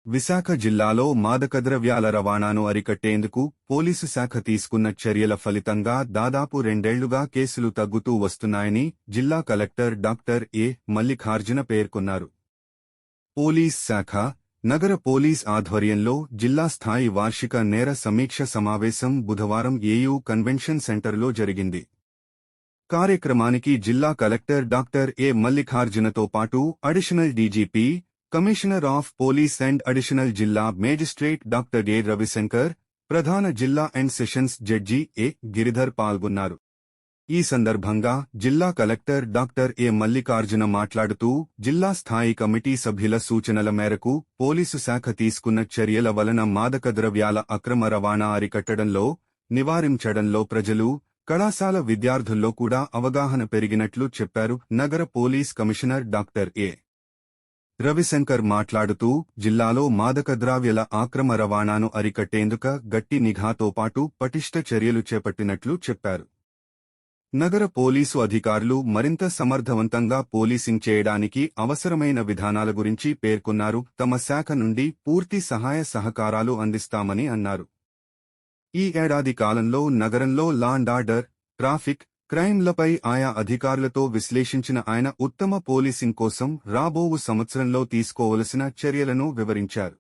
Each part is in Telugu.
విశాఖ జిల్లాలో మాదకద్రవ్యాల రవాణాను అరికట్టేందుకు పోలీసు శాఖ తీసుకున్న చర్యల ఫలితంగా దాదాపు 2 ఏళ్లుగా కేసులు తగ్గుతూ వస్తున్నాయని జిల్లా కలెక్టర్ డాక్టర్ ఎ. మల్లికార్జున పేర్కొన్నారు. పోలీస్ శాఖ, నగర పోలీస్ ఆధ్వర్యంలో జిల్లా స్థాయి వార్షిక నేర సమీక్ష సమావేశం బుధవారం ఏయూ కన్వెన్షన్ సెంటర్లో జరిగింది. కార్యక్రమానికి జిల్లా కలెక్టర్ డాక్టర్ ఎ. మల్లికార్జునతో పాటు additional DGP, commissioner of police and additional జిల్లా మేజిస్ట్రేట్ డాక్టర్ ఎ. రవిశంకర్, ప్రధాన జిల్లా and sessions judge A. Giridhar పాల్గొన్నారు. ఈ సందర్భంగా జిల్లా కలెక్టర్ డాక్టర్ ఎ. మల్లికార్జున మాట్లాడుతూ జిల్లా స్థాయి కమిటీ సభ్యుల సూచనల మేరకు పోలీసు శాఖ తీసుకున్న చర్యల వలన మాదకద్రవ్యాల అక్రమ రవాణా అరికట్టడంలో, నివారించడంలో ప్రజలు, కళాశాల విద్యార్థుల్లో కూడా అవగాహన పెరిగినట్లు చెప్పారు. నగర police commissioner doctor A. Ravishankar మాట్లాడుతూ జిల్లాలో మాదకద్రవ్యాల అక్రమ రవాణాను అరికట్టేందుకు గట్టి నిఘాతో పాటు పటిష్ట చర్యలు చేపట్టినట్లు చెప్పారు. నగర పోలీసు అధికారులు మరింత సమర్థవంతంగా పోలీసింగ్ చేయడానికి అవసరమైన విధానాల గురించి పేర్కొన్నారు. తమ శాఖ నుండి పూర్తి సహాయ సహకారాలు అందిస్తామని అన్నారు. ఈ ఏడాది కాలంలో నగరంలో లా అండ్ ఆర్డర్, ట్రాఫిక్, క్రైమ్లపై ఆయా అధికారులతో విశ్లేషించిన ఆయన ఉత్తమ పోలీసింగ్ కోసం రాబోవు సంవత్సరంలో తీసుకోవలసిన చర్యలను వివరించారు.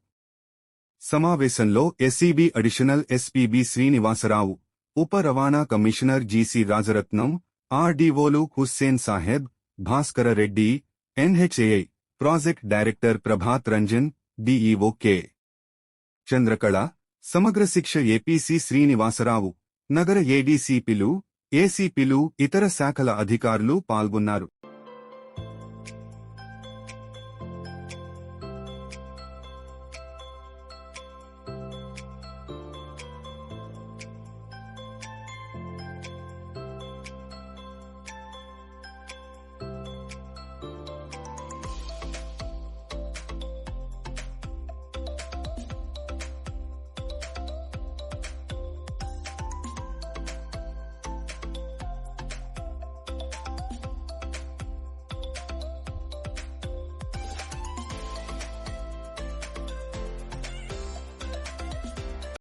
సమావేశంలో SCB additional SP B. Srinivasarao, ఉప రవాణా కమిషనర్ జిసి రాజరత్నం, ఆర్డీఓలు Hussain Saheb, Bhaskara Reddy, NHAI project director Prabhat Ranjan, DEO K. Chandrakala, Samagra Shiksha APC Srinivasarao, నగర ఏడీసీపీలు, ఏసీపీలు, ఇతర శాఖల అధికారులు పాల్గొన్నారు.